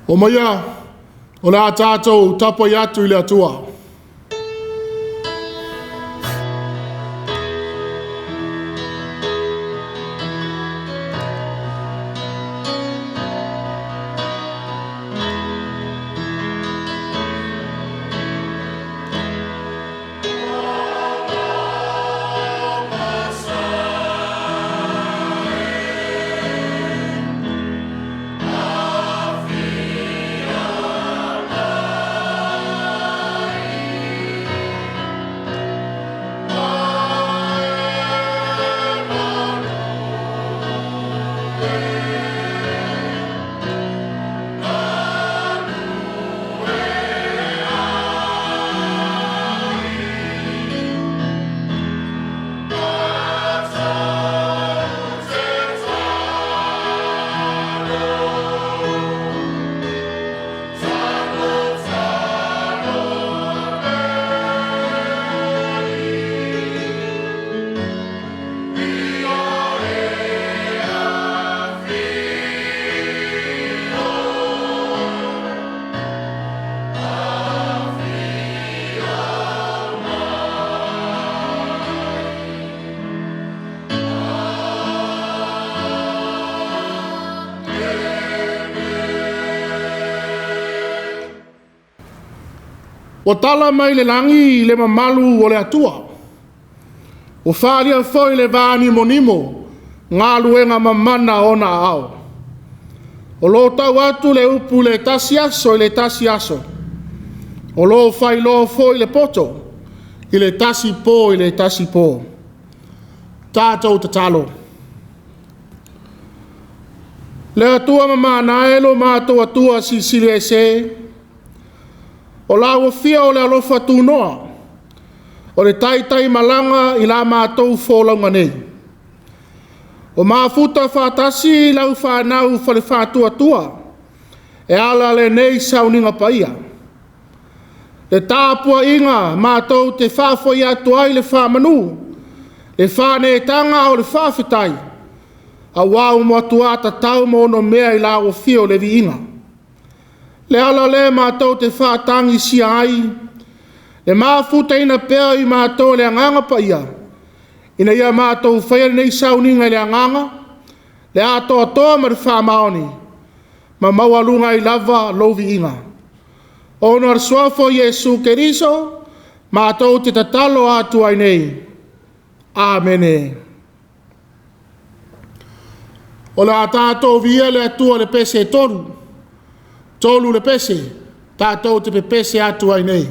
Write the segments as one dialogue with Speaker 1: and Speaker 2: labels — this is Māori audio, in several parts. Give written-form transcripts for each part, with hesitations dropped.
Speaker 1: O maia, o la tātou tapa i atu i le atua. O tala mai le langi le mamalu o le atua. O whaalia foi le vāni monimo, ngā luenga mamana ona ao. O lo tau atu le upu le tasi aso i le tasi aso. O lo whai lo foi le poto, i le tasi pō i le tasi pō. Tātou te talo. Le atua mamana elo mātou atua si sili e se, o la wafia o le alofa tūnoa, o le taitai malanga i la mātou fōlaunga nei. O māfuta whātasi lau whānau whale whātua, e ala le nei sauninga paia. Le tāpua'iga mātou te whāwhoi atu ai le whāmanu, le whānetanga o le whāwhitai, a wāu moatuata tau mono mea i la wafia o le viinga. Le ala le mātou te whātangi sia ai, le māfuta ina pēo i mātou le anganga pa ia, ina ia mātou whaia nei sauninga le anganga, le atoa toa ma le whāmaoni, ma maualunga i lava lovi inga. Ono ar suafo Jesu Keriso, mātou te tatalo atu ai nei. Āmene. O le tātou via le atua le pese toru, tolu le pese, tātou te pese atu ai nei.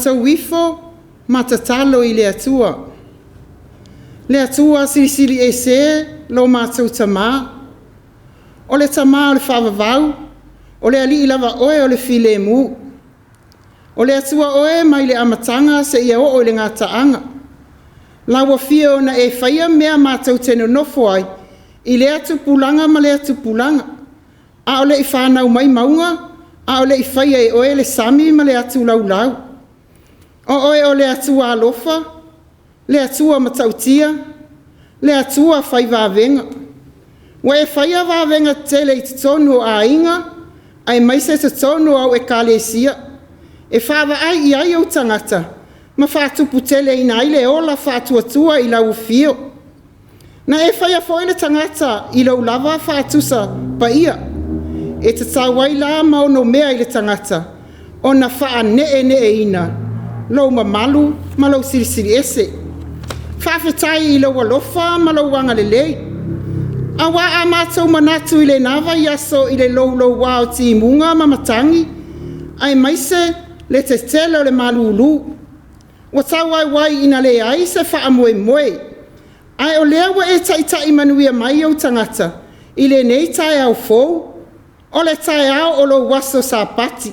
Speaker 2: tau wifo matatalo i le atua. Le atua sirisiri e se lo mātou tamā. O le tamā o le whawavau, o le ali lava oe o le file mu. O le atua oe mai le amatanga se ia o le ngātaanga. Lawa fia o na e whaia mea mātou teno nofo ai, i le atu pulanga ma le atu pulanga. A o le i whanau mai maunga, a o le i whaia e oe le Sami ma le atu laulau. O oe o le atua alofa, le atua matautia, le atua whai vāvenga. Wa e whaia vāvenga tele i tonu a inga, ai maise tonu au E.F.K.A.S. E whawa ai i ai au tangata, ma whātupu tele i naile ola whātuatua i lau fio. Na e whaia foile tangata i lau lava whātusa pa ia. E te tawai la mauno mea i le tangata, o na wha ne ina, lau mamalu ma lau sirisiri ese. Whawhetai i lau alofa ma lau wanga le lei. Awa a mātou manatu i le nawa i aso i le lau wao ti munga ma matangi, ai maise le te tele o le malulu. Wa tawai wai ina le ai se wha moe moe. Ai o lea wa e tai manuia mai au tangata, i le nei tai au fou, o le tai au o lo waso sa pati.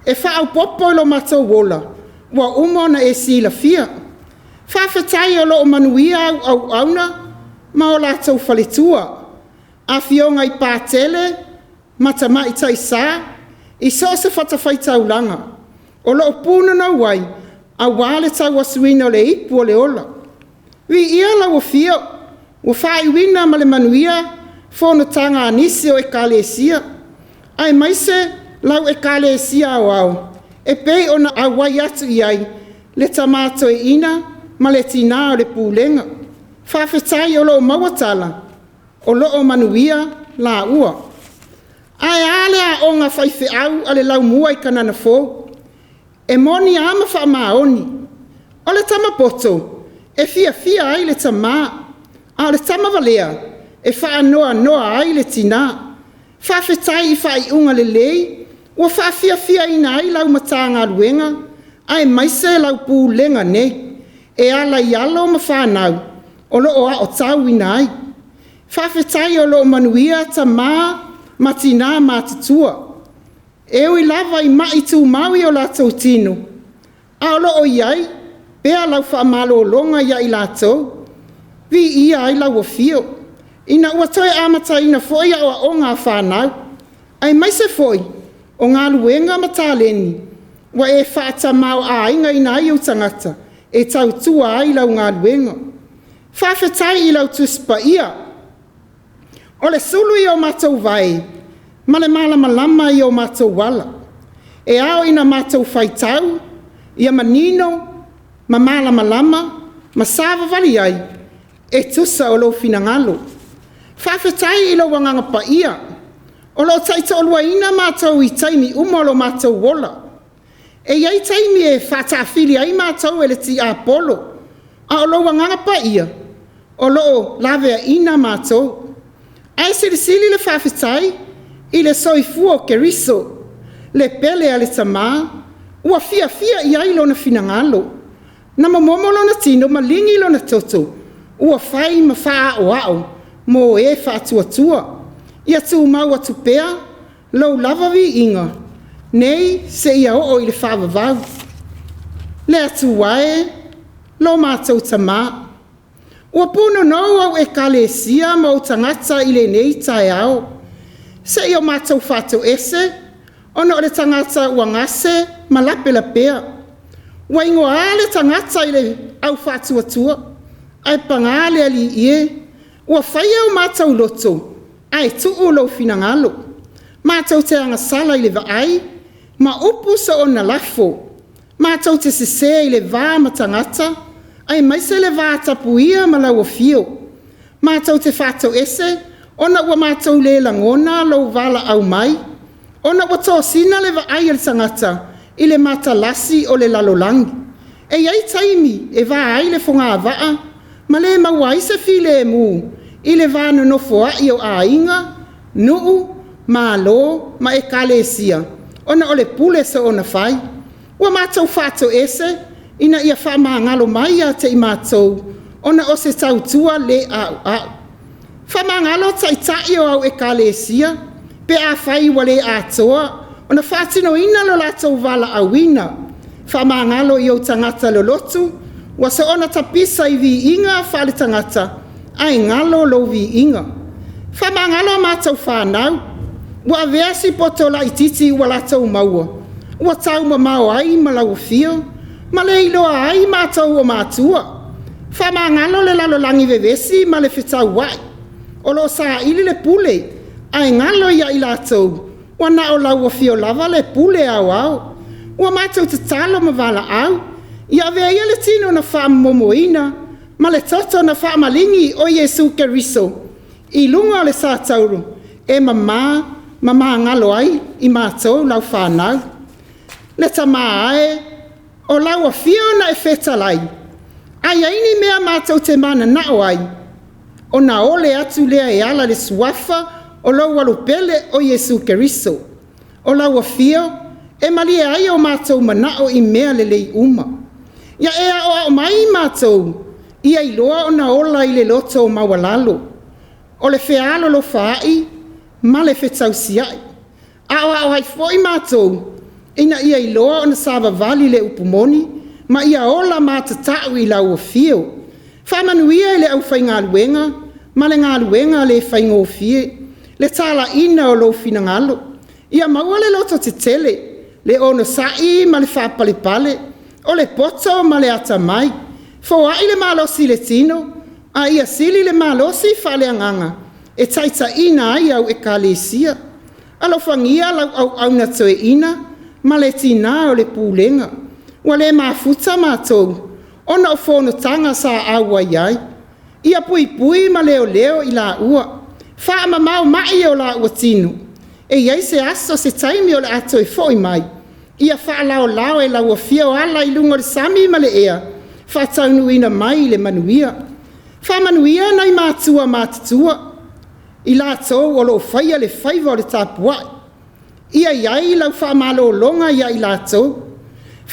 Speaker 2: E wha au popo i lo mātou wola, wa umona e sila fia. Whawhetai o lo manuia au auna, ma o lātou whaletua. A fionga i pātele, matama i tai sā, i so se whatawhaitau langa. O lo pūna na wai, a wale tau asuina o le ipu o le ola. Wi ia lau o fio, o whai wina ma le manuia, whono tanga anisi o E.F.K.A.S. Ai maise lau E.F.K.A.S. au. E pei ona a wai atu i ai, le tamato e ina, ma le tina o le pūlenga. Whawhetai o lo mawatala, o lo o manuia la ua. Ai ale a onga whaife au ale lau mua i kanana fō. E moni ama wha maoni. O le tama poto, e fia ai le tamā. A le tama valea, e wha noa ai le tina. Whawhetai i wha i unga le lei, ua wha fia ina ai lau mata Gāluega, ai maise lau pūlenga nei. E ala i alo ma whanau, o lo o a o tau ina ai. Whawhetai o lo manuia tamā matina mātutua. Eo i lava i mai tū maui o lātou tino. A o lo o iai, pēa lau whaamalo o longa ia i lātou. Vi ia ai lau o fio. Ina ua toi amata ina foi a o ngā whanau. Ai maise foi, o Gāluega ma tāleni. Wa e whaata mau a inga ina ai au tangata. E tau tua ai lau Gāluega. Whawhetai i lau tuspa ia. O le sulu i o mātou vai, ma le malama i o mātou wala. E ao ina mātou Faitau, ia manino, ma malama, ma Sāvali ai, e tusa o lo finangalo. Whawhetai i lo wanganga pa ia, o lo taita o luaina mātou i taimi uma o lo mātou wola. E iai taimi e whatawhili ai mātou e le ti Apolo, a o lo wanganga pa ia, o lo lavea ina mātou. Ai sirisili le whawhetai, i le soifua o keriso, le pele a le tamā, ua fia i ai lona finangalo. Na mamomo lona tino malingi lona toto, ua whai ma wha o ao, mo e whaatuatua. Ia tū mau atu pea, lau lavavi inga, nei se ia o i le whawavau. Le atu wae, lo mātou tamā. Ua puno nou au E.F.K.A.S. ma o tangata i le nei tae ao. Se i o mātou whātou ese, ono o le tangata ua ngase ma lape pea. Ua ingo a le tangata i le au whātuatua, ai pangale ali ie, ua whaia o mātou loto, ai tuu lo finangalo. Mātou te angasala i le vaai, ma upu sa o na lafo. Mātou te sese i le vā ma tangata, ai maise le vā tapuia ma lau o fio. Mātou te whātou ese, ona ua mātou le langona lau vala au mai. Ona ua tōsina le vaai al tangata i le matalasi o le lalolangi. E iai taimi e vā ai le whonga vaa, ma le mawai se file e mū, i le vā nonofoa i o a inga, nuu, mālo, ma E.F.K.A.S. Ona o le pule sa ona whai. Ua mātou whātou ese, ina ia whamangalo mai a te i mātou, ona o se tautua le au. Whamangalo tai o au ekalesia, pe a whai wa le atoa, ona whātino ina lo lātou wala awina. Whamangalo i o tangata lo lotu, wa se ona tapisa i vi inga whale tangata, ai ngalo lo vi inga. Whamangalo mātou whanau, wa veasi poto la ititi wa lātou maua, wa tau mamau ai malau fio, ma le iloa ai mātou o Mātua. Whamangalo le lalo langi vevesi ma le whetau wai, o lo sa ili le pule, ai ngalo ia i lātou, wa na o lau o fio lava le pule au. Ua mātou te talo ma wala au, ia vea ia le tino na wha momoina, ma le toto na wha malingi o Yesu Keriso, i lunga o le sātauru, e mama ngalo ai i mātou lau whanau. Le tamā ae, o lau a fio na e whetalai, ai aini mea mātou te mana nao ai, o na ole atu lea e ala le suafa o lau walupele o Yesu Keriso, o lau a fio, e malia ai o mātou manao i mea le lei uma. Ia ea o au mai mātou, ia i loa o na ola i le loto o mawalalo. O le whealo lo whaai, ma le whetau siai. A o au hai fwoi mātou, ina ia i loa o na Sāvali le upumoni, ma ia ola mātatau i lau o fio. Whamanuia i le au whai Gāluega, ma le Gāluega le whai ngō fie, le tala ina o lo fina ngalo. Ia maua le loto te tele, le ono sai ma le whapalepale, o le poto ma le atamai, fawai le malosi le tino, a ia sili le malosi whale anganga, e taita ina ai au ekalesia, alo whangia lau au na toe ina, ma le tina o le pūlenga, wa le mafuta mātou, ona o whono tanga sa aua iai, ia pui ma leo i la ua, wha mamau mai o la ua tino, e iai se aso se taimi o le ato e foi mai, ia wha lao e lau a fia o ala i lungo le Sami ma le ea, wha taunuina mai le manuia. Wha manuia nei Mātua mātutua, i la tau o lo whaia le whaiva o le TAPUA'IGA. Ia iai lau wha malo longa ia i la tau.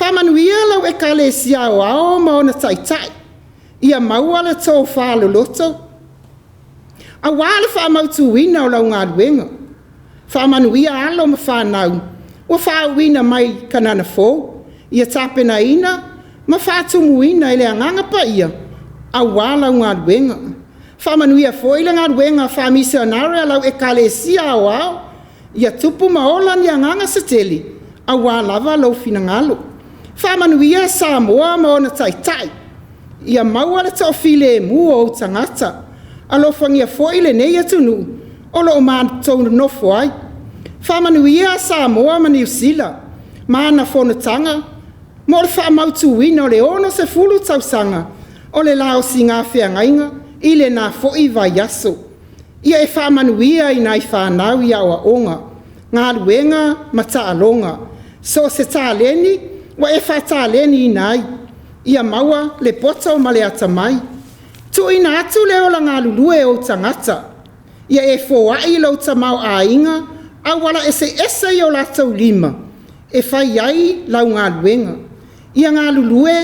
Speaker 2: Wha manuia lau E.F.K.A.S o ao ma ona taitai, ia maua le tau wha loloto. A wale wha mautuina o lau Gāluega. Wha manuia alo ma whanau, ua whaauina mai kanana fō, ia tāpena ina, ma whaatumuina ele anganga pa ia, a wala Gāluega. Whamanuia fō ile Gāluega whamisionare lau E.F.K.A.S o ao, ia tupu maola ni anganga se teli, a walawa lau finangalo. Whamanuia Samoa ma ona taitai, ia maua le tau file e mua o tangata, a lo whangia fō ile nei atunu, o lo o mātou nofo ai. Whamanuia Samoa ma New Zealand, mana whonatanga, mo le whamautuina o le ono se fulu tausanga, o le lao si ngā whiangainga, i le nā fōi vai aso. Ia e whamanuia i nai whanau i awa onga, Gāluega ma taalonga, so se tāleni, wa e whatāleni i nai, ia maua le poto ma le atamai. Tu ina atu le ola ngā lulue o tangata, ia e fōai lau tamau a inga, a wala ese i o lātou lima, e whai ai lau Gāluega. Ia ngā lulue,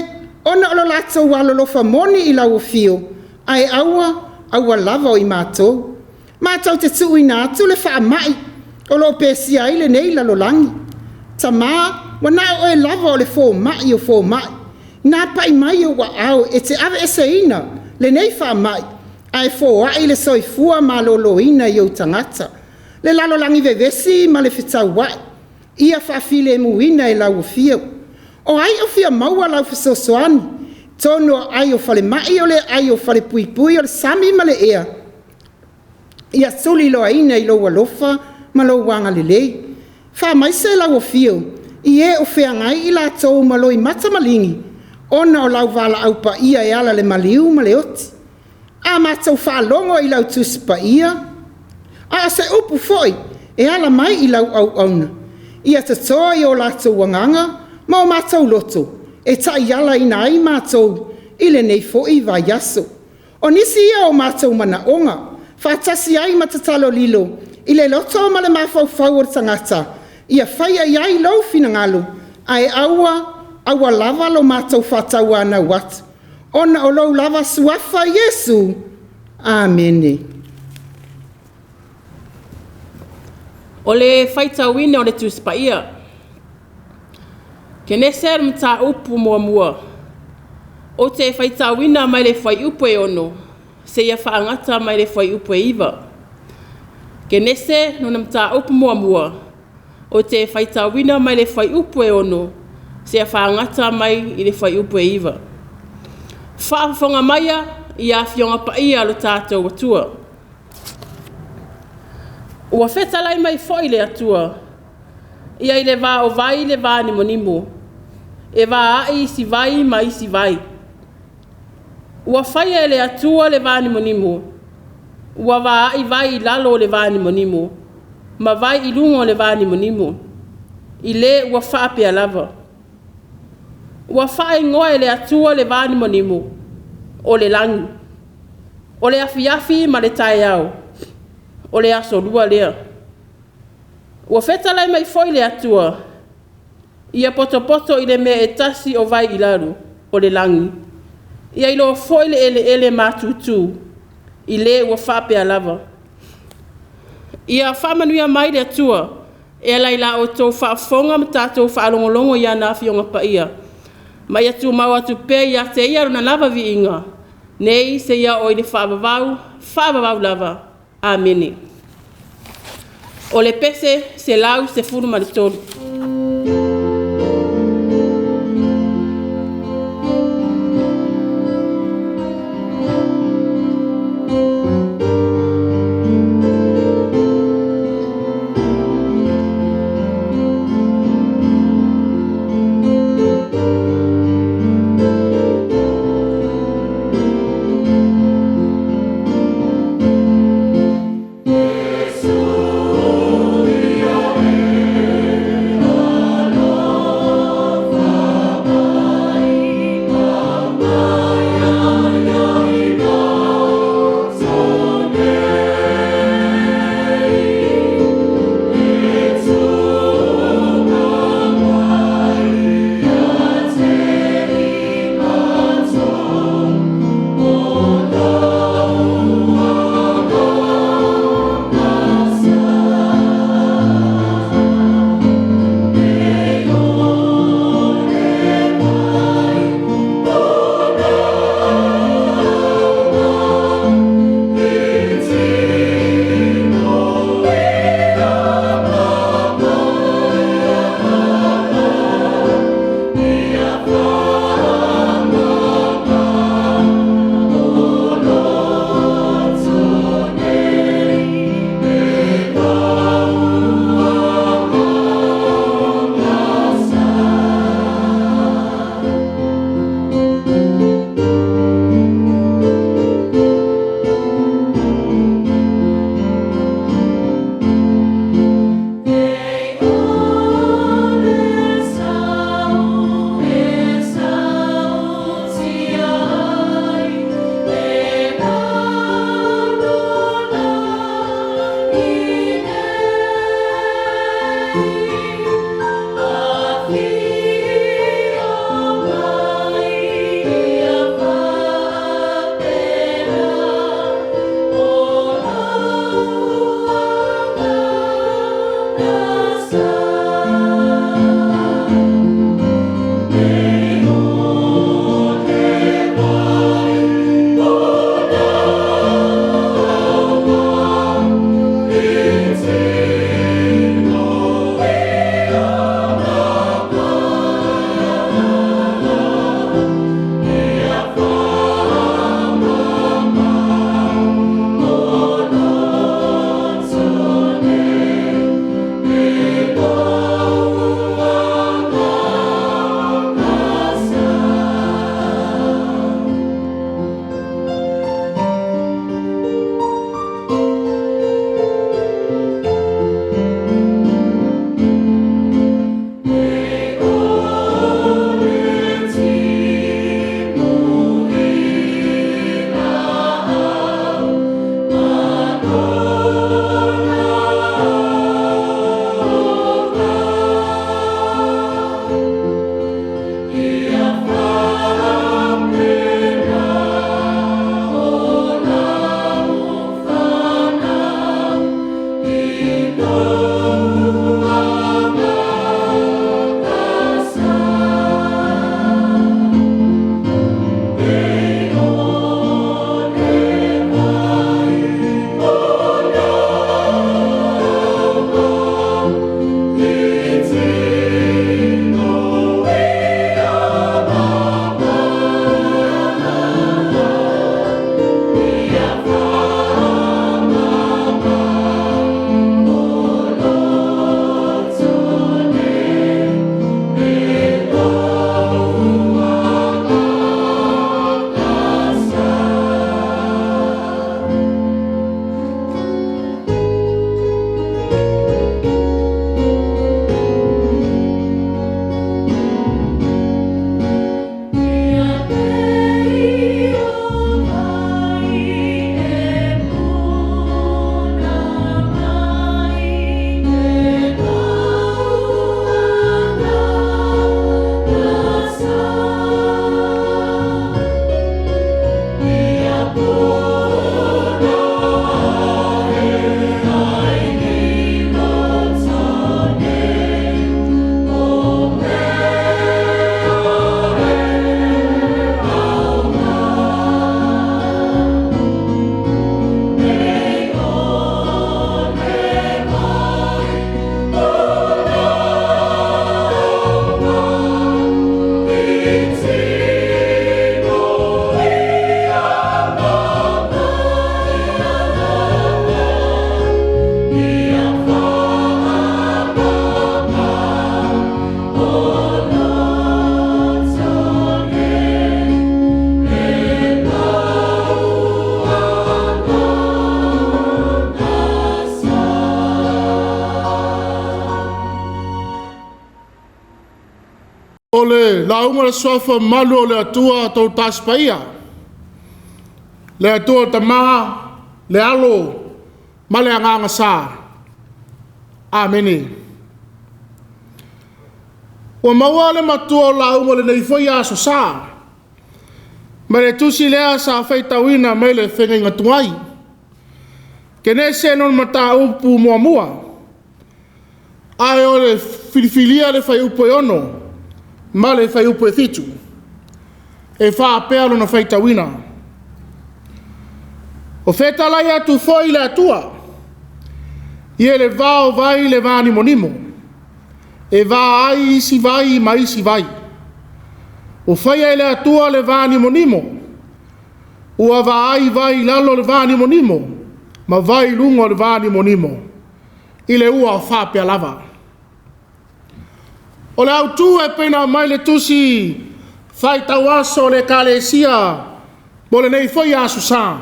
Speaker 2: ona olo lātou walolofa moni i lau o fio, a e aua lava o i mātou. Mātou te tu ina atu le wha mai, o lo pēsia ai le nei lalolangi. Tamā, wana o e lava o le fō mai, nā pai mai o wa au e te ave ese ina, le nei wha mai, a e fō ai le soifua ma lolo ina i o tangata. Le lalolangi vevesi ma le whetau wai, ia whawhile muina e lau o fio. O ai o fia maua lau whasosoani, tono ai o whale mai o le ai o whale pui o le Sami ma le ea. Ia suli loa ina i loa lofa ma lo wanga le lei. Wha mai se lau o fio, i e o whea ngai i la tau ma lo i mata malingi, ona o lau wala au pa ia e ala le maliu ma le oti. A matau wha longo i lau tusi pa ia, a se upu foi, e ala mai i lau au auna. Ia te toa i o lātou wanganga, ma o mātou loto, e tai ala ina ai mātou, i le nei foi vai aso. O nisi ia o mātou mana onga, whātasi ai matatalo lilo, i le loto ma le mawhau o tangata, ia whaia iai lau finangalo, ai aua aua lava lo mātou whātau ana watu. Ona o lou lava suafa Yesu. Amene.
Speaker 3: O le faitauina o le Tusi paia. Kenese mta upu mua. O te faitauina mai le fai upu e ono. Se ia whaangata mai le fai upu e iwa. Kenese no mta upu mua. O te faitauina mai le fai upu e ono. Se ia whaangata mai i le fai upu e iwa. Whaafonga maia i a fionga paia lo tātou atua. Ua whetalai mai foi le atua. Ia i le vā o vai le vā ni monimo. E vā ai isi vai ma isi vai. Ua whaia e le atua le vā ni monimo. Ua vā ai vai i lalo le vā ni monimo. Ma vai i lungo le vā ni monimo. I le ua whaapea lava. Ua whae ngoe le atua le vā ni monimo. O le langi. O le afi ma le tae au. O le aso lua lea. Ua whetalai mai foi le atua. Ia poto i le mea e tasi o vai i laru. O le langi. Ia ilo foi le ele mātūtū. I le ua whapea lava. Ia whamanuia mai le atua. E lai la o tō whaafonga ma tātou whaalongolongo ia nā fionga paia. Mai atu mau atu pē ia te ia runa lava vi inga. Nei se ia o i le whaavavau lava. Amene. O le pese se lau se furu ma le tolu.
Speaker 1: Ole launga le sofa malu o le atua tau taspaia. Le atua tamaha, le alo, ma le anganga sā. Amene. Ua maua le matua o launga le neifoi aso sā. Ma le tusi lea sa faitauina mai le whenga ngatungai. Kenese non mata upu mua mua. Ai o le filifilia le fai upo ono. Ma le fai upo e fitu. E wha pealo na faitauina. O whetalai atu foi le atua. Ie le vao vai le vani monimo. E va ai isi vai ma isi vai. O whaia le atua le vani monimo. Ua va ai vai lalo le vani monimo. Ma vai lungo le vani monimo. Ile ua whapea lava. O le Autū e pena mai le tusi Faitau aso le kalesia mo le nei foi aso sā.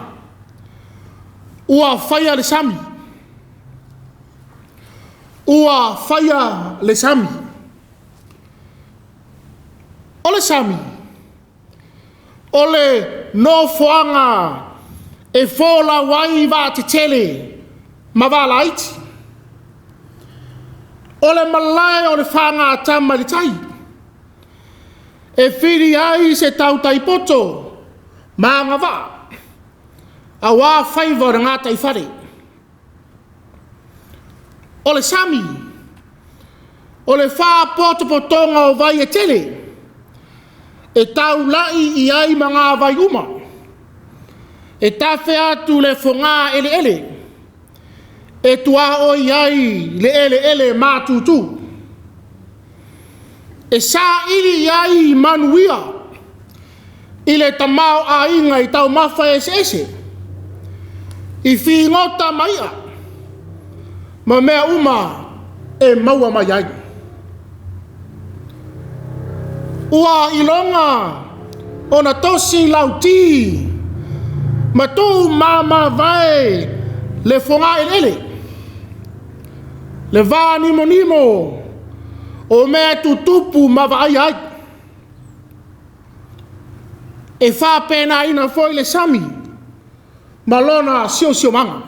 Speaker 1: Ua faia le Sami. Ua faia le Sami. O le Sami. O le no foanga e fola wai va te tele ma va laiti. O le malai o le whanga atama le tai. E whiri ai se tau tai poto. Maanga wā. A wā whaiva o ngā tai whare. O le Sami. O le whā poto potonga o vai e tele. E tau lai i ai ma ngā vai uma. E tawhi atu le whongā ele ele. E tua o iai le ele ele mātūtū. E sā iri iai manuia. I le tamau a inga i tau mawha ese ese. I whi ngota maia. Ma mea uma e maua mai ai. Ua ilonga o na tosi lauti. Ma tō mama vai le whonga ele ele. Le vā nimo nimo o mea tutupu mawa ai ai. E whā pēnā ina foi le Sami ma lona sio sio manga.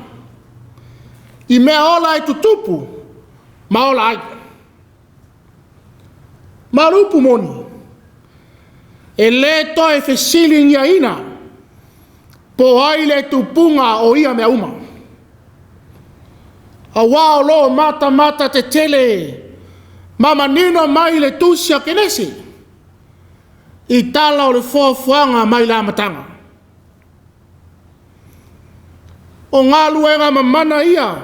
Speaker 1: I mea ola e tutupu ma ola ai. Ma rupu moni. E le to e whesili ngia ina po ai le tupunga o ia mea uma. A wao lo mata mata te tele. Mama nino mai le tusi a Kenese. I tala o le fuafuanga mai la matanga. O Gāluega mamana ia.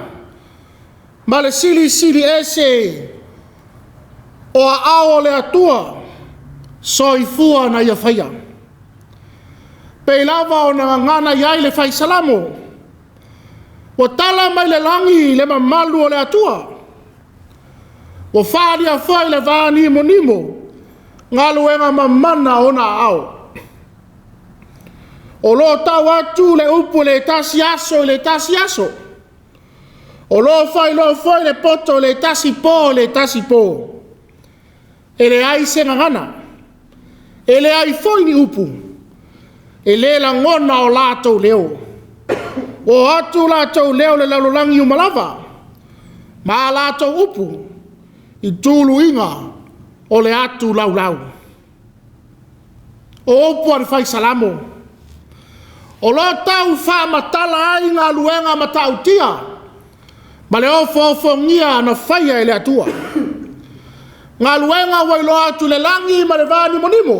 Speaker 1: Ma le sili sili ese. O a ao le atua. Soifua na ia whaia. Pei lava o na ngana iai le whai salamo. O tala mai le langi le mamalu o le atua. O whāria whai le vāni monimo. Gāluega mamana o na ao. O lo tau atu le upu le tasi aso le tasi aso. O lo whai le poto le tasi po. E le ai senga ngana. E le ai whai ni upu. E le la ngona o lātou leo. O atu lātou leo le laulangi umalava. Ma lātou upu. I tūlu inga o le atu laulau. O upu ar whai salamo. O lo tau wha matala ai ngā luenga matautia. Ma le ofo-ofongia na faia e le atua. Ngā luenga wailo atu le langi ma le vani monimo.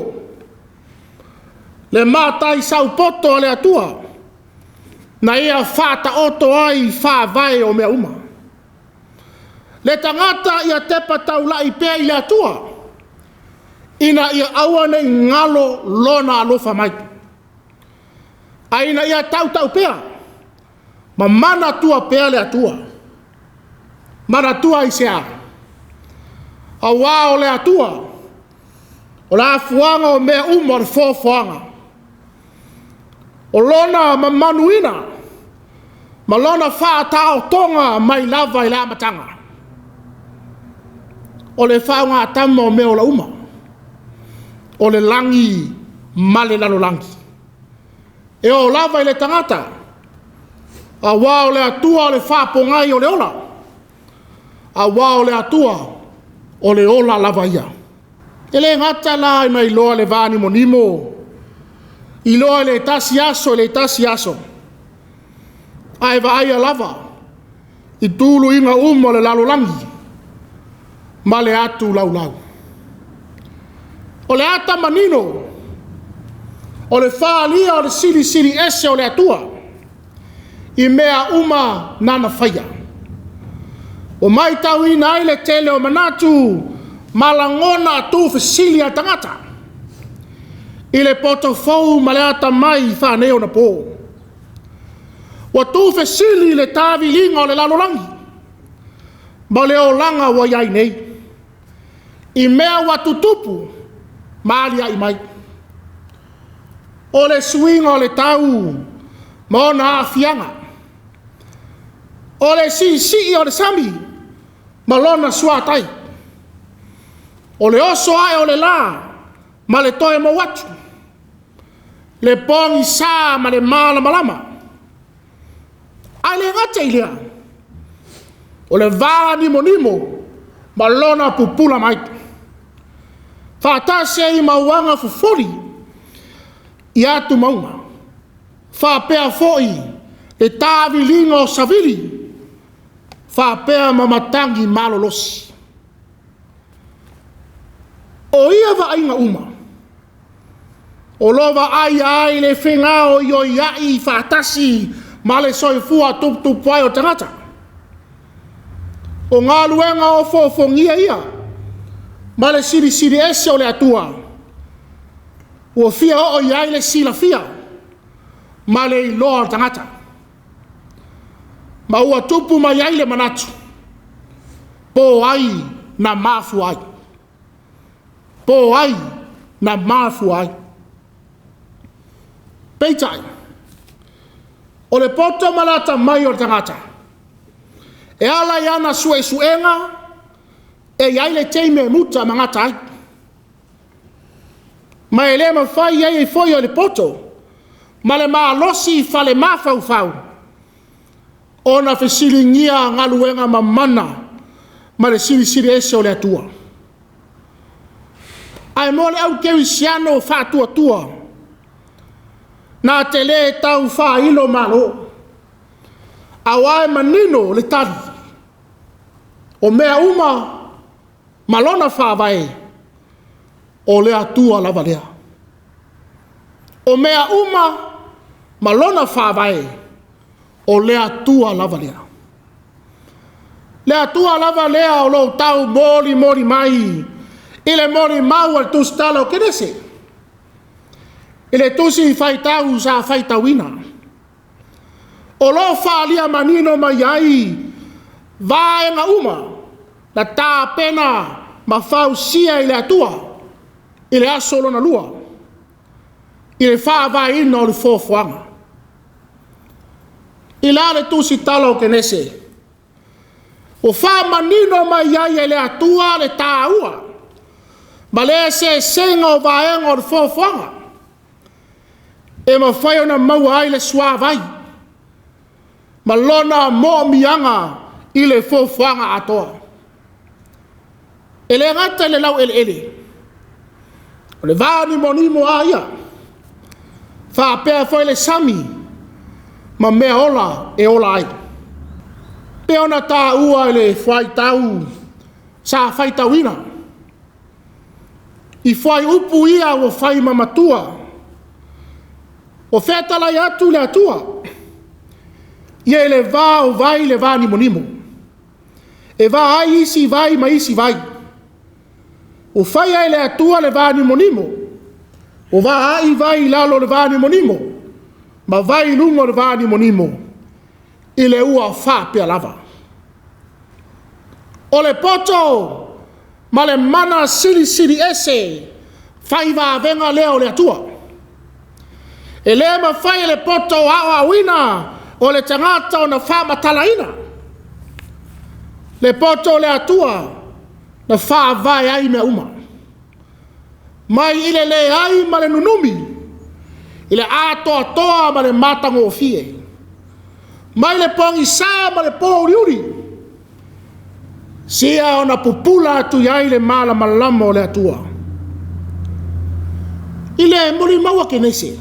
Speaker 1: Le mātai sau poto le atua. Na ia whata oto ai wha vai o mea uma. Le tangata ia tepa taulai pēi le atua. Ina ia awane ngalo lona alofa mai. Aina ia tau pea. Ma mana tua pea le atua. Mana tua i sea. Awa o le atua. O la fuanga o mea uma o le fōfuanga. O lona ma manuina. Ma lona wha o tonga mai lava i la matanga. O le whaunga atama o mea o la uma. O le langi male lalo langi. E o lava i le tangata. A wā o le atua o le whapongai o le ola. A wā o le atua o le ola lava ia. E le ngata la i mai loa le vani monimo. I loa le tasi aso le tasi aso. Ai va aia lava. I tūlu inga umo le lalo langi. Ma le atu lau lau. O le ata manino. O le whaalia o le siri ese o le atua. I mea uma nana whaia. O mai tau ina ai le tele o manatu. Malangona atu fesili a tangata. I le poto fau ma le ata mai whaneo na pō. O tu fesili le tavi linga o le lalolangi. Ma le o langa wa iai nei. I mea watu tupu. Maalia i mai. O le suinga o le tau. Ma o na afianga. O le si o le Sami. Ma lona suatai. O le oso ai o le la. Ma le toe mo watu. Le pongi sā ma le mala malama. Ai le ngata i lea. O le vani monimo. Ma lona pupula mai. Whātase i mauanga fufori. I atu maunga. Whāpea foi. Le tāwi linga o Sāvali. Whāpea mamatangi malolosi. O ia wa ainga uma. O lova ai le whenga o io iai whātasi. Ma le soifua tup wai o tangata. O ngā luenga o fōfongia ia. Ma le siri ese o le atua. Ua fia o iai le sila fia. Ma le iloa o tangata. Ma ua tupu ma iai le manatu. Po ai na mafu ai. Po ai na mafu ai. Peitai. O le poto malata mai o tangata. E ala iana suenga. E iai le teime muta mangata ai. Ma e le mawhai iai e foi o le poto. Ma le maa losi fa le maa fau. O na fesilingia Gāluega mamana. Ma le siri ese o le atua. Ai mo le au kewi siano whātua. Na te le tau wha ilo malo. Awai manino le tari. O mea uma. Malona whāwai. O le atua lava lea. O mea uma. Malona whāwai. O le atua lava lea. Le atua lava lea o lo tau mori mai. Ile mori mau al Tusi tala o Kenese. Ile Tusi Faitau sa Faitauina. O lo whaalia manino mai ai. Vaenga uma. Na tā pena ma whau sia i le atua. I le aso lona lua. I le whaavai ina o le fōfuanga. I la le Tusi tala o Kenese. O wha manino mai ai le atua le tā ua. Ma le se senga o vaenga o le fōfuanga. E ma whai ona maua ai le suavai. Ma lona mo mianga i le fōfuanga atoa. E le ngata le lau ele. O le vani monimo a ia. Whapea foi le Sami. ma mea ola e ola ai. Pe ona tā ua le Faitau sa Faitauina. I whai upu ia o whai Matua. O whetalai atu le Atua. Ia le vā o vai le vā nimo. E vā ai isi vai ma isi vai. O whai ai le Atua le vā nimo. O vā ai vai lalo le vā nimo. Ma vai lungo le vā nimo. I le ua wha pia lava. O le poto, ma le mana sili ese, whai vā venga leo le Atua. E le ma whai le poto awa wina, o le tangata o na wha matalaina. Le poto le Atua, na wha vai ai mea uma. Mai ile le ai ma le nunumi, ile atoa ma le matango o fie. Mai le pongi sa ma le po uriuri. Sia ona pupula atu iai le mala malama o le Atua. Ile muli maua Kenese.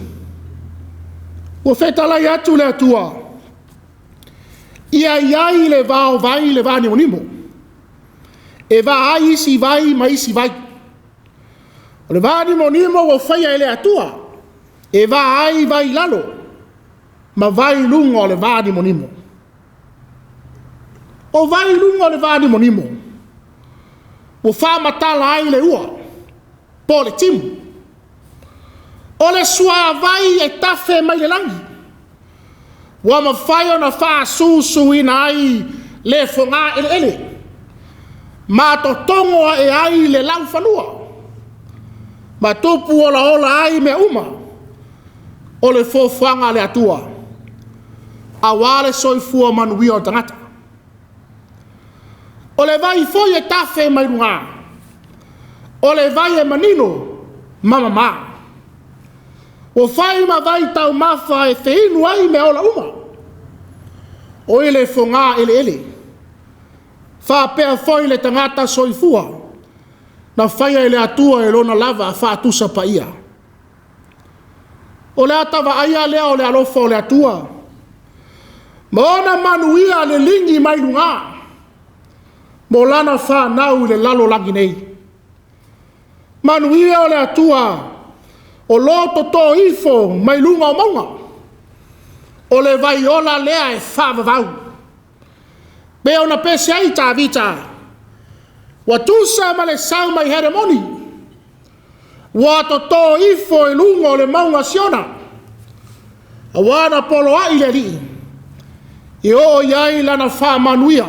Speaker 1: Ua whetalai atu le Atua. Ia iai le vāo vai le vā nimo. E vā ai isi vai ma isi vai. O le vā nimo ua whaia le Atua. E vā ai vai lalo. Ma vai lunga o le vā nimo. O vai lunga o le vā nimo. O wha matala ai le ua. Po le timu. O le sua vai e tafe mai le langi. Wa ma whai o na wha susu ina ai le whonga ele. Ma to tongoa e ai le lau whanua. Ma tupu ola ai me uma. O le fōwhanga le Atua. A wale soifua manuia o tangata. O le vai foi e tafe mai runga. O le vai e manino mama. O whai ma vai tau mawha e whinu ai me ola uma. O ele whonga ele. Wha pēr foi le tangata soifua. Na whaia ele Atua e lona lava a wha tusa pa ia. O le atawa aia lea o le alofa o le Atua. Ma ona manuia le lingi mai lunga. Mo lana wha nau le lalo langi nei. Manuia o le Atua. O loto to ifo mai lunga o maunga. O le vai ola lea e whavavau. Be ona pese ai tā vita. Wa tusa ma le sau mai heremoni. Wa to ifo e lunga o le maunga siona. A wana polo ai le rii. I o iai lana wha manuia.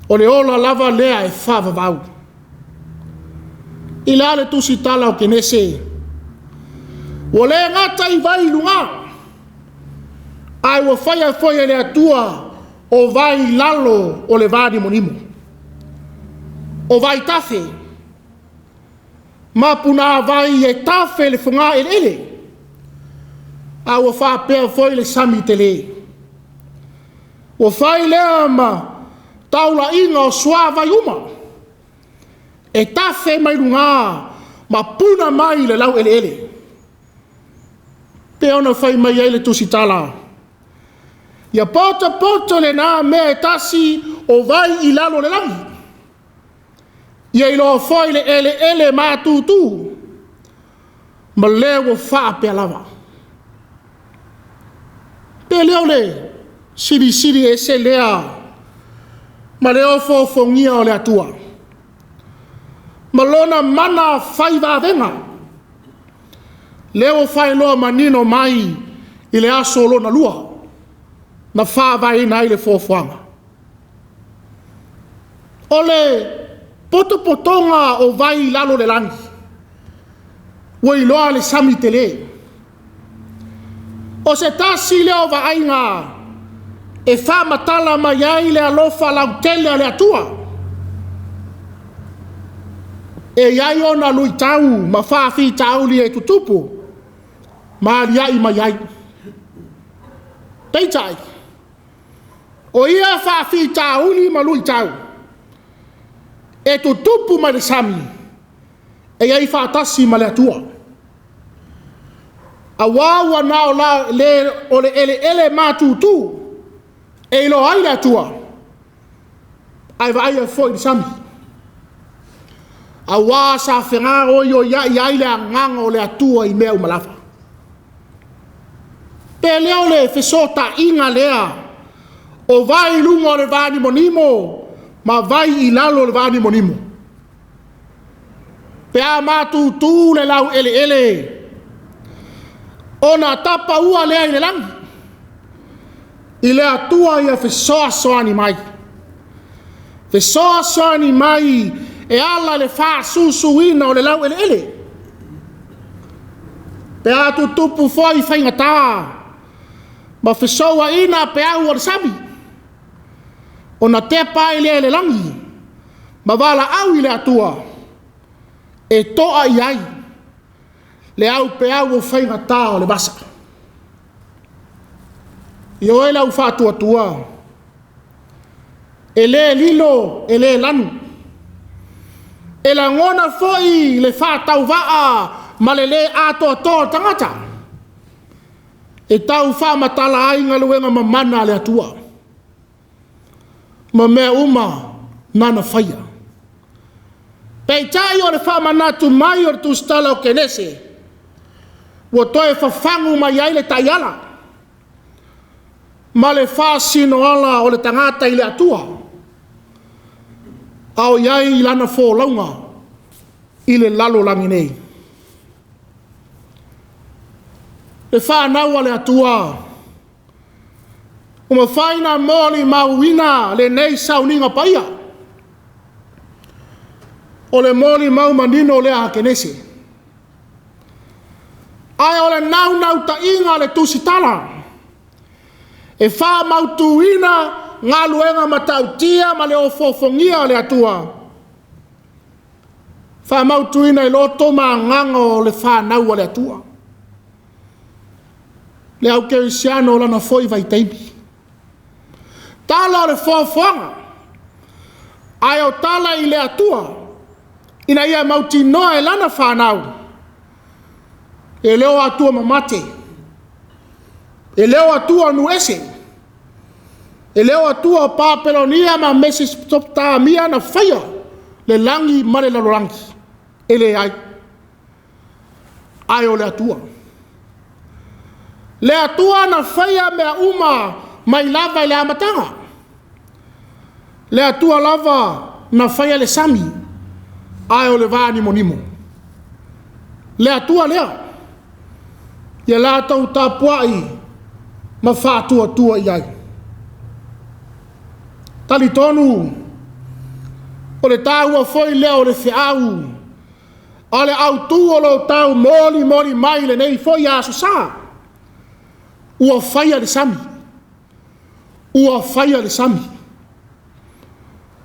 Speaker 1: O le ola lava lea e whavavau. I la le tusi tala o Kenese. O le ngata i vai lunga. Ai o whaia foi le Atua o vai lalo o le vādi monimo. O vai tafe. Mapuna vai e tafe le whunga ele. A o whapea foi le Sami te le. O whai lea ma taula inga o sua vai uma. E tafe mai runga ma puna mai le lau ele. Pe ona whai mai ele tusi tala. Ia poto le nā mea tasi o vai i lalo le langi. Ia i loa whai le ele mātūtū. Ma leo o wha pe lava. Pe leo le siri e se lea. Ma leo whongia o le Atua. Ma lona mana whai vāvenga. Leo whai loa manino mai i le aso lona lua. Na whāwai nai le whōwhanga. O le potonga o vai lalo le langi. Ua i loa le Sami te le. O se tasi leo wa ainga e whamatala mai ai le alofa lau tele a le Atua. E iai ona lui tau ma whawhi tau li e tutupu. Māliai mai ai. Teitai. O ia whawhi tau li ma lui tau. E tutupu mai le Sami. E iai whatasi ma le Atua. a wawa na o le ele mātūtū e ilo ai le atua ai vai e foi di Sami a wā sa whenga o yo ai le nganga o le atua I mea umalafa pe leo le fesota inga lea o vai lunga o le vani monimo ma vai I lalo le vani monimo pe a mātūtū le lau ele ona tapa ua lea I le langi I le atua ia fesoasoani mai fesoasoani mai e ala le fāsusuina o le lau ele pe a tutupu foi whaingatā ma fesoa ina pe au o le Sami ona tepa I le langi ma wala au I le atua e toa I ai le au pe au o whaingatā o le basa Io e lau whātua e le lilo e le lanu e la ngona foi le Faitau vaa ma le ato tangata e tau whamatala ai Gāluega mamana le atua ma mea uma nana whaia pei tai o le whamanatu mai o le tustala o Kenese ua toe whawhangu mai ai le taiala ma le whāsino ala o le tangata I le atua au iai lana fōlaunga I le lalo langi nei le whānaua le atua uma whaina mōli mauina le nei sauninga paia o le mōli mau manino le a Kenese ai o le nau ta inga le Tusi tala e wha mautuina Gāluega matautia ma le ofofongia le atua wha mautuina I loto ma nganga o le whānaua le atua le au kerisiano lana foi vai teipi tala o le whafonga ai o tala I le atua ina ia mautinoa e lana whanau e leo atua mamate e leo atua nuese e leo atua papelonia ma mesi stopta mia na whaia le langi ma le lalorangi e le ai o le atua na whaia mea uma mai lava I le amatanga le atua lava na whaia le Sami ai o le vani monimo le atua lea ia la tau tapuai ma whātua I ai tali tonu o le tāua foi lea o le whiau a le Autū o lo tau moli mai le nei foi a sā ua whaia le Sami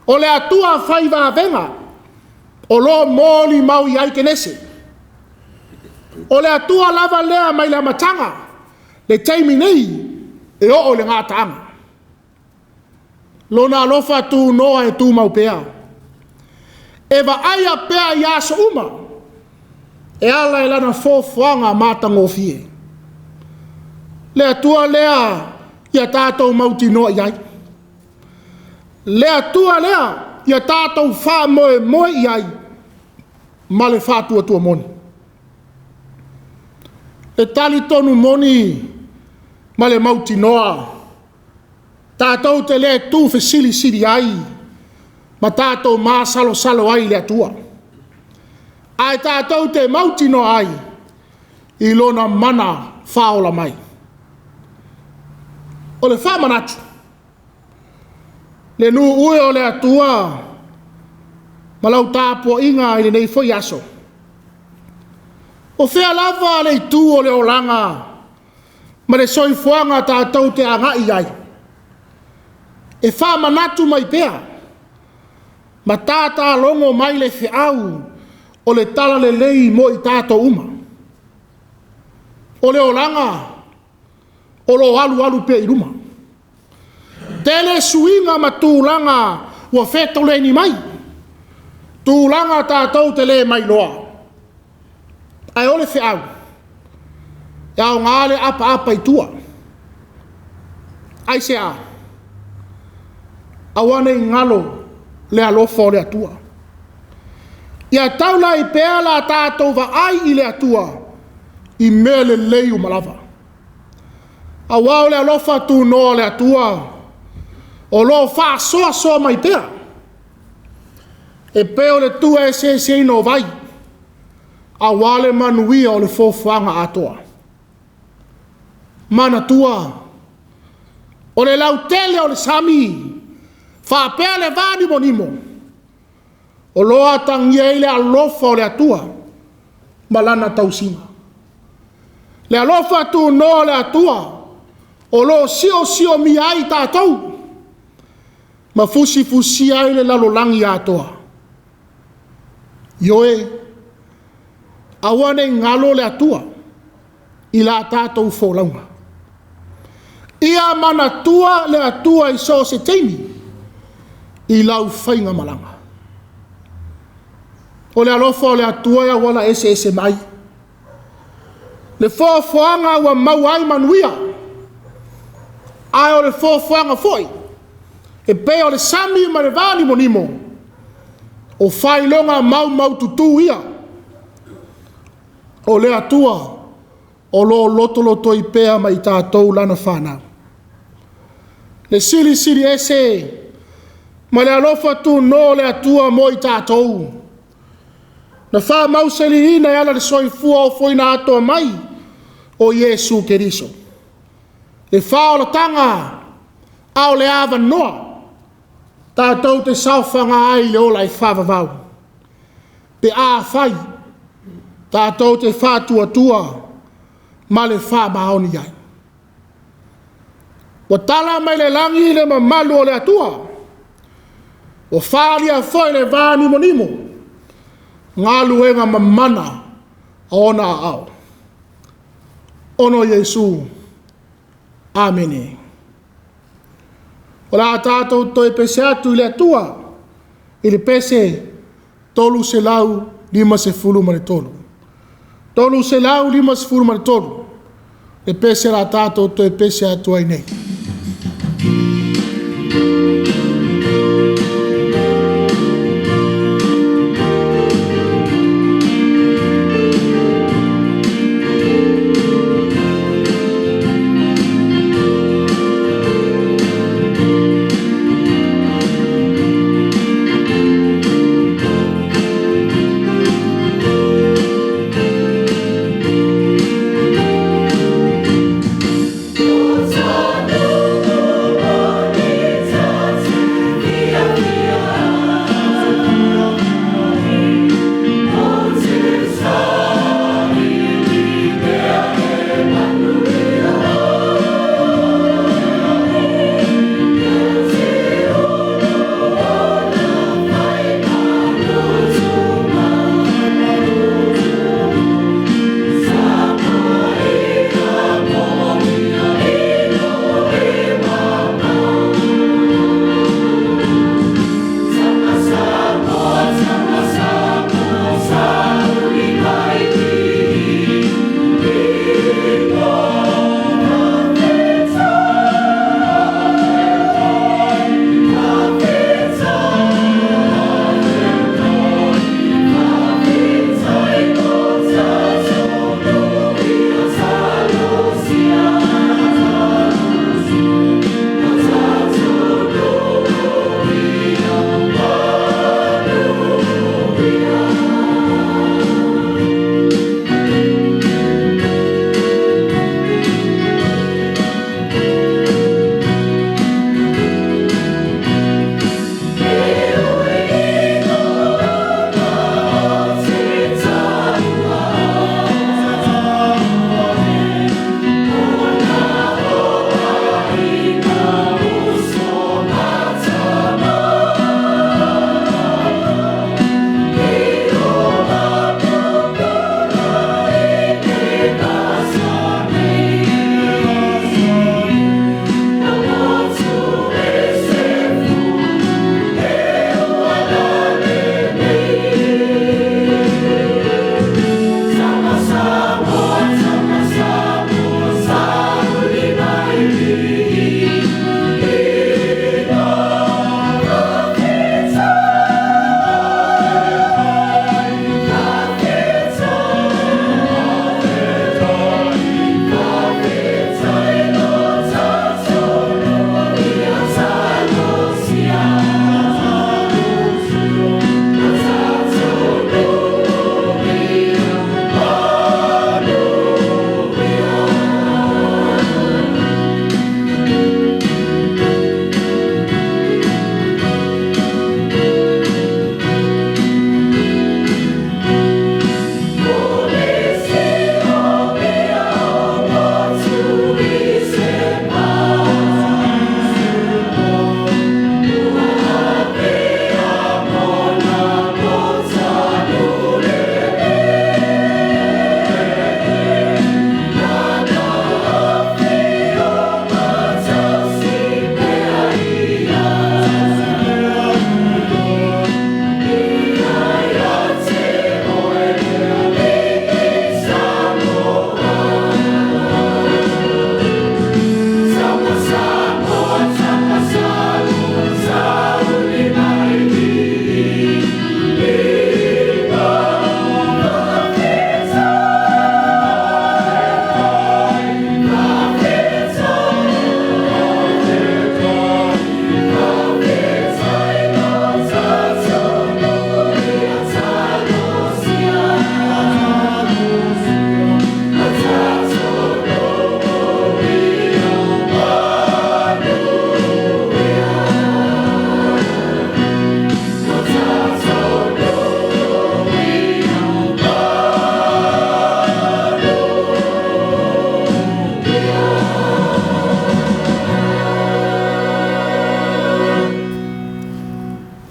Speaker 1: o le atua whai vāwenga o lo moli mau I ai Kenese o le atua lava lea mai le matanga le taimi nei e o le ngātaanga lona alofa tu noa e tu mau pea e va aia pea I aso uma e ala e lana fofoanga mātango fie le atua lea ia tātou mauti noa I ai le atua lea ia tātou wha moe I ai ma le whātua moni e tali tonu moni ma le mauti noa tātou te le tū sili ai ma tātou mā salo ai le atua ai tātou te mauti noa ai I lona mana whaola mai o le whamanatu le nu ue o le atua ma lau tāpua'iga I le nei foi aso o whea lava le tū o le olanga ma le soifuanga tātou te angai ai e whamanatu mai pea ma tātā longo mai le whiau o le tala le lei mo I tātou uma o le olanga o lo alu pe I ruma tele suinga ma tūlanga ua wheto le ni mai tūlanga tātou te le mai loa ai ole whiau e au ngale apa i tua. Ai se a. Awane ngalo le alofa o le atua. Ia taula i pea la tātou wa ai i le atua i mea le leiu malava. Awao le alofa tu no le atua o lo fa soa mai pea. E peo le tua e se no vai. Awale manuia o le fofanga atoa. Mana tua. O le lautele o le Sami. Fa pea le vani monimo. O loa tangia ile alofa o le atua. Malana tausinga. Le alofa tu no le atua. O lo sio mi ai tātou. Ma fusi ai le lalolangi atoa. Ioe. Awane ngalo le atua. I la tātou fōlaunga. Ia mana tua le atua I so se teimi. I lau whainga malanga. O le alofa o le atua ia wala ese mai. Le fōwhanga wa mau ai manuia. Ai o le fōwhanga foi. E pe o le Sami ma le vani monimo. O whailonga mau tutu ia. O le atua. O lo loto I pea mai tātou lana whanau. Le sili ese. Ma le alofa tu no le atua mo I tātou. Na wha mauseli ina ala le soifua o foina atoa mai o Iesu Keriso. Le wha o la tanga au le awa noa. Tātou te sauwhanga ai le ola I whawawau. Pe a whai. Tātou te whātua ma le wha maoni ai. Wa tala mai le langi le mamalu o le atua. O whaalia foi le vani monimo. Gāluega mamana ona au. Ono Yesu. Amene. O la tātou toi pese atu I le atua. I le pese tolu se lau 5 ma le tolu. Tolu se lau 5 ma le tolu. Le pese la tātou toi pese atu ai nei.
Speaker 4: Sami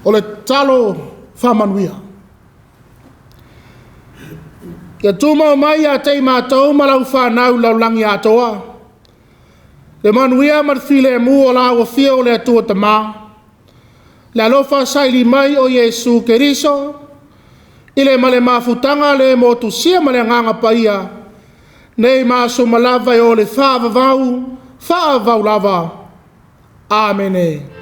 Speaker 1: o le talo whamanuia. Ia tūmau mai a tei mātou malau whanau laulangi atoa. Le manuia marwhile mu o la awafia o le atua tamā. Le alofa saili mai o Yesu Keriso. Ile male mafutanga le mo tusia male nganga paia. Nei maso malava o le whaavavau lava. Amene.